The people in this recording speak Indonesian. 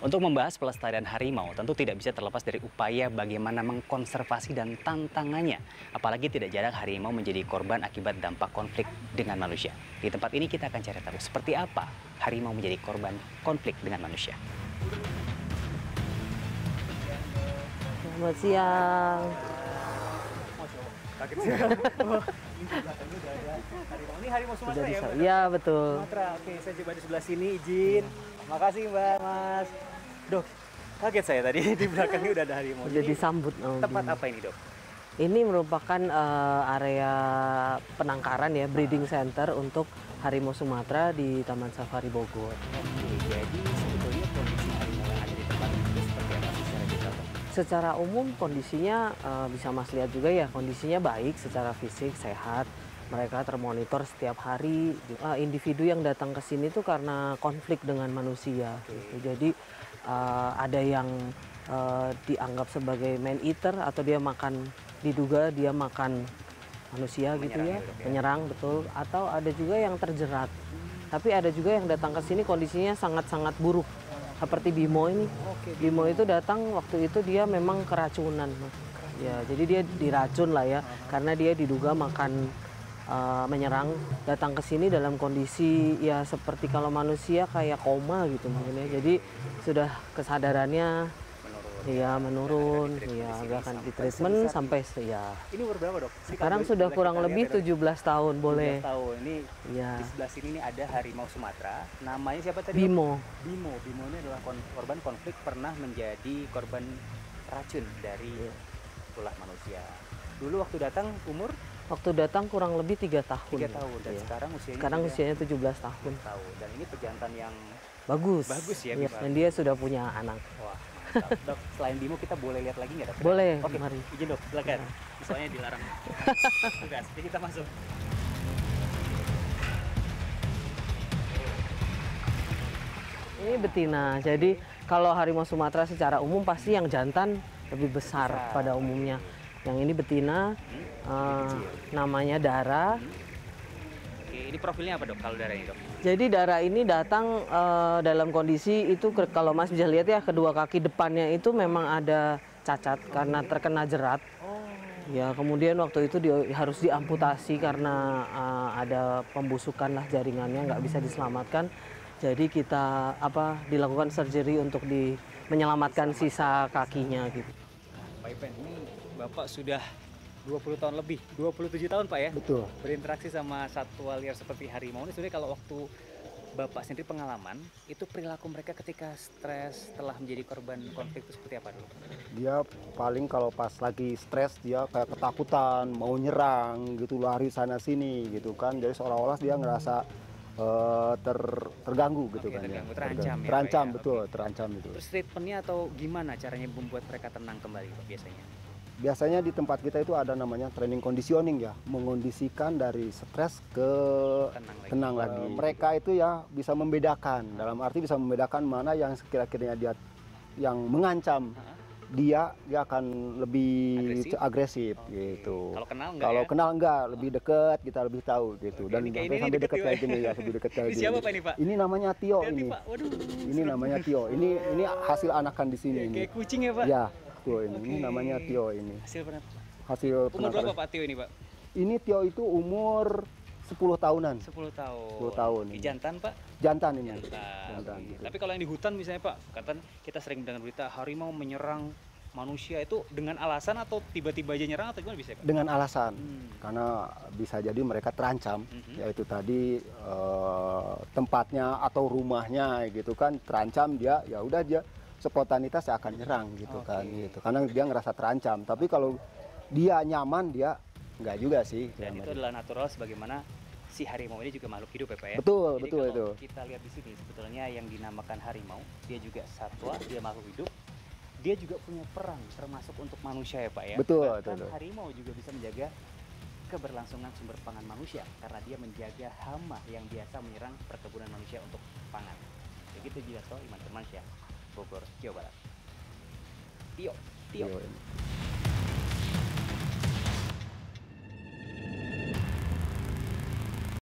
Untuk membahas pelestarian harimau, tentu tidak bisa terlepas dari upaya bagaimana mengkonservasi dan tantangannya. Apalagi tidak jarang harimau menjadi korban akibat dampak konflik dengan manusia. Di tempat ini kita akan cari tahu seperti apa harimau menjadi korban konflik dengan manusia. Selamat siang. Kaget sih. Ini harimau Sumatera ya, Mbak? Iya, betul. Sumatera. Oke, saya coba di sebelah sini, izin. Makasih, Mbak, Mas. Dok, kaget saya tadi di belakangnya udah ada harimau. Udah disambut. Tempat apa ini, Dok? Ini merupakan area penangkaran ya, breeding center untuk harimau Sumatera di Taman Safari Bogor. Oke, jadi sebetulnya kondisi harimau yang ada di tempat ini seperti apa sih secara general, Dok? Secara umum kondisinya bisa Mas lihat juga ya, kondisinya baik secara fisik, sehat. Mereka termonitor setiap hari. Individu yang datang ke sini tuh karena konflik dengan manusia. Gitu. Jadi ada yang dianggap sebagai man eater atau diduga dia makan manusia gitu ya, menyerang betul. Atau ada juga yang terjerat. Tapi ada juga yang datang ke sini kondisinya sangat-sangat buruk. Seperti Bimo ini. Bimo itu datang waktu itu dia memang keracunan. Ya, jadi dia diracun lah ya, karena dia diduga makan menyerang, datang ke sini dalam kondisi ya seperti kalau manusia kayak koma gitu mungkin ya. Jadi sudah kesadarannya menurun, akan di treatment sampai ya. Ini umur berapa, Dok? Sekarang sudah kurang lebih 17 tahun boleh. 17 tahun. Ini ya. Di sebelah sini nih ada harimau Sumatera. Namanya siapa tadi? Bimo. Bimo. Bimo ini adalah korban konflik, pernah menjadi korban racun dari ulah manusia. Dulu waktu datang umur? Waktu datang kurang lebih 3 tahun. 3 tahun dan sekarang usianya 17 tahun. Dan ini pejantan yang bagus ya. Dan dia sudah punya anak. Wah, mantap. Dok, selain Bimo kita boleh lihat lagi nggak, Dok? Boleh. Oke, mari. Izin, Dok, silakan. Soalnya dilarang. Tugas. Jadi kita masuk. Ini betina. Jadi kalau harimau Sumatera secara umum pasti yang jantan lebih besar pada umumnya. Yang ini betina, namanya Dara. Oke, ini profilnya apa, Dok, kalau Dara ini, Dok? Jadi Dara ini datang dalam kondisi itu, kalau Mas bisa lihat ya, kedua kaki depannya itu memang ada cacat karena terkena jerat. Ya, kemudian waktu itu dia harus diamputasi karena ada pembusukan lah jaringannya, nggak bisa diselamatkan. Jadi kita dilakukan surgery untuk menyelamatkan sisa kakinya gitu. Pak Ipen, ini Bapak sudah 20 tahun lebih, 27 tahun Pak ya? Betul. Berinteraksi sama satwa liar seperti harimau ini. Sebenarnya kalau waktu Bapak sendiri pengalaman, itu perilaku mereka ketika stres setelah menjadi korban konflik itu seperti apa dulu? Dia paling kalau pas lagi stres dia kayak ketakutan, mau nyerang gitu, lari sana sini gitu kan. Jadi seolah-olah dia ngerasa terganggu gitu kan. Terganggu, terancam ya? Terancam, Pak, betul, terancam itu. Terus treatmentnya atau gimana caranya membuat mereka tenang kembali Pak biasanya? Biasanya di tempat kita itu ada namanya training conditioning ya, mengondisikan dari stres ke tenang lagi. Mereka itu ya bisa membedakan, dalam arti bisa membedakan mana yang sekira-kiranya dia yang mengancam. Dia akan lebih agresif gitu. Kalau kenal enggak, lebih dekat, kita lebih tahu gitu. Dan sampai dekat kayak gini ya, lebih dekat kayak gini. Siapa Pak ini, Pak? Ini namanya Tio ini. Waduh, ini namanya Tio. Ini hasil anakan di sini ini. Kayak kucing ya, Pak? Ya. Tuh ini namanya Tio ini. Hasil umur berapa Pak Tio ini, Pak? Ini Tio itu umur 10 tahunan. 10 tahun. 10 tahun. Ini jantan, Pak? Jantan ini. Jantan. Tapi kalau yang di hutan misalnya, Pak, kata kita sering mendengar berita harimau menyerang manusia, itu dengan alasan atau tiba-tiba aja nyerang atau gimana bisa, Pak? Dengan alasan. Karena bisa jadi mereka terancam, yaitu tadi tempatnya atau rumahnya gitu kan terancam, dia ya udah dia spontanitas akan nyerang gitu kan gitu. Karena dia ngerasa terancam. Tapi kalau dia nyaman, dia enggak juga sih. Dan itu adalah natural sebagaimana si harimau ini juga makhluk hidup ya, Pak ya? Betul, jadi betul kalau itu. Kita lihat di sini sebetulnya yang dinamakan harimau, dia juga satwa, dia makhluk hidup. Dia juga punya peran termasuk untuk manusia ya, Pak ya? Betul, bahkan betul. Harimau juga bisa menjaga keberlangsungan sumber pangan manusia karena dia menjaga hama yang biasa menyerang perkebunan manusia untuk pangan. Begitu juga soal Iman Firmansyah, Bogor, Jawa Barat. Tio.